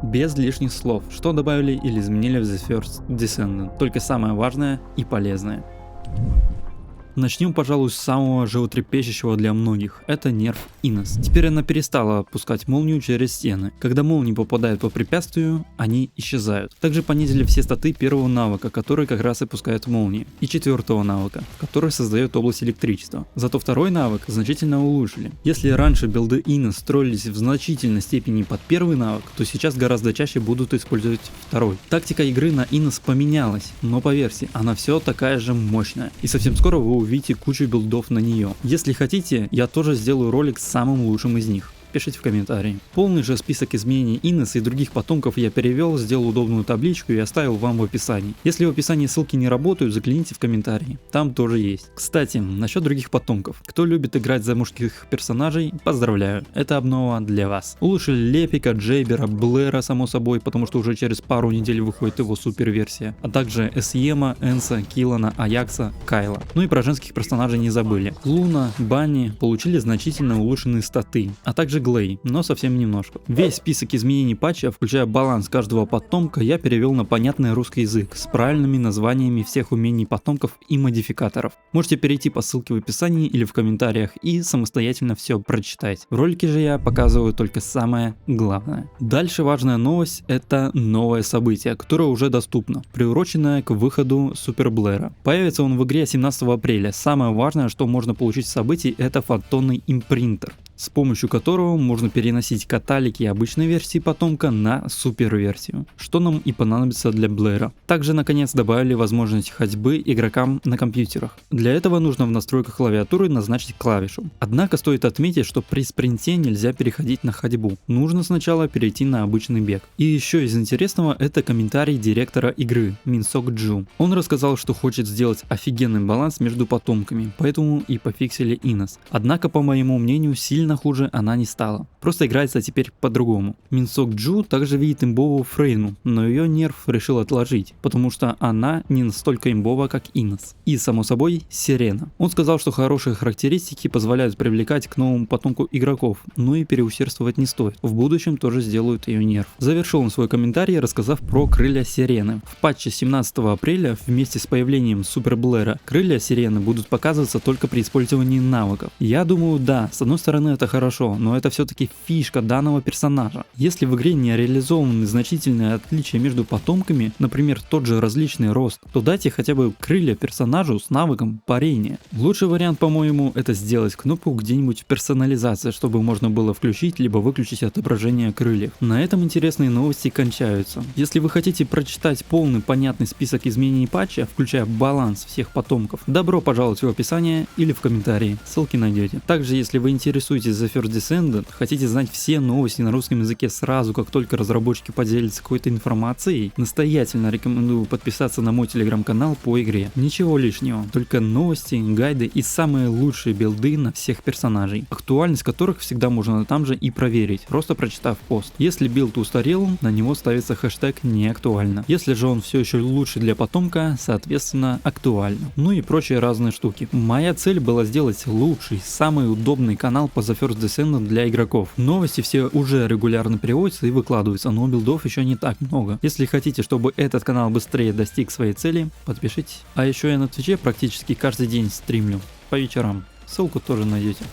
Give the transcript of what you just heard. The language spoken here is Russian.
Без лишних слов, что добавили или изменили в The First Descendant, только самое важное и полезное. Начнем, пожалуй, с самого животрепещущего для многих. Это нерф Инес. Теперь она перестала пускать молнию через стены. Когда молнии попадают по препятствию, они исчезают. Также понизили все статы первого навыка, который как раз и пускает молнии, и четвертого навыка, который создает область электричества. Зато второй навык значительно улучшили. Если раньше билды Инес строились в значительной степени под первый навык, то сейчас гораздо чаще будут использовать второй. Тактика игры на Инес поменялась, но поверьте, она все такая же мощная. И совсем скоро вы увидите кучу билдов на нее. Если хотите, я тоже сделаю ролик с самым лучшим из них. Пишите в комментарии. Полный же список изменений Инес и других потомков я перевел, сделал удобную табличку и оставил вам в описании. Если в описании ссылки не работают, загляните в комментарии, там тоже есть. Кстати, насчет других потомков. Кто любит играть за мужских персонажей, поздравляю, это обнова для вас. Улучшили Лепика, Джейбера, Блэра само собой, потому что уже через пару недель выходит его супер версия, а также Эсьема, Энса, Киллана, Аякса, Кайла. Ну и про женских персонажей не забыли. Луна, Банни получили значительно улучшенные статы, а также Глей, но совсем немножко. Весь список изменений патча, включая баланс каждого потомка, я перевел на понятный русский язык с правильными названиями всех умений потомков и модификаторов. Можете перейти по ссылке в описании или в комментариях и самостоятельно все прочитать. В ролике же я показываю только самое главное. Дальше важная новость — это новое событие, которое уже доступно, приуроченное к выходу Супер Блэра. Появится он в игре 17 апреля. Самое важное, что можно получить в событии, это фотонный импринтер, с помощью которого можно переносить каталики обычной версии потомка на супер версию, что нам и понадобится для Блэра. Также наконец добавили возможность ходьбы игрокам на компьютерах. Для этого нужно в настройках клавиатуры назначить клавишу. Однако стоит отметить, что при спринте нельзя переходить на ходьбу, нужно сначала перейти на обычный бег. И еще из интересного это комментарий директора игры Минсок Джу. Он рассказал, что хочет сделать офигенный баланс между потомками, поэтому и пофиксили Инес. Однако, по моему мнению, сильно хуже она не стала. Просто играется теперь по-другому. Минсок Джу также видит имбовую Фрейну, но ее нерф решил отложить, потому что она не настолько имбова, как Инес. И само собой Сирена. Он сказал, что хорошие характеристики позволяют привлекать к новому потомку игроков, но и переусердствовать не стоит. В будущем тоже сделают ее нерф. Завершил он свой комментарий, рассказав про крылья Сирены. В патче 17 апреля вместе с появлением Супер Блэра крылья Сирены будут показываться только при использовании навыков. Я думаю, да, с одной стороны это хорошо, но это все-таки фишка данного персонажа. Если в игре не реализованы значительные отличия между потомками, например тот же различный рост, то дайте хотя бы крылья персонажу с навыком парения. Лучший вариант, по-моему, это сделать кнопку где-нибудь в персонализации, чтобы можно было включить либо выключить отображение крыльев. На этом интересные новости кончаются. Если вы хотите прочитать полный понятный список изменений патча, включая баланс всех потомков, добро пожаловать в описание или в комментарии, ссылки найдете. Также если вы интересуетесь The First Descendant, хотите знать все новости на русском языке сразу, как только разработчики поделятся какой-то информацией, настоятельно рекомендую подписаться на мой телеграм-канал по игре. Ничего лишнего, только новости, гайды и самые лучшие билды на всех персонажей, актуальность которых всегда можно там же и проверить, просто прочитав пост. Если билд устарел, на него ставится хэштег неактуально. Если же он все еще лучше для потомка, соответственно актуально. Ну и прочие разные штуки. Моя цель была сделать лучший, самый удобный канал по The First Descendant для игроков. Новости все уже регулярно переводятся и выкладываются, но билдов еще не так много. Если хотите, чтобы этот канал быстрее достиг своей цели, подпишитесь. А еще я на Твиче практически каждый день стримлю по вечерам. Ссылку тоже найдете.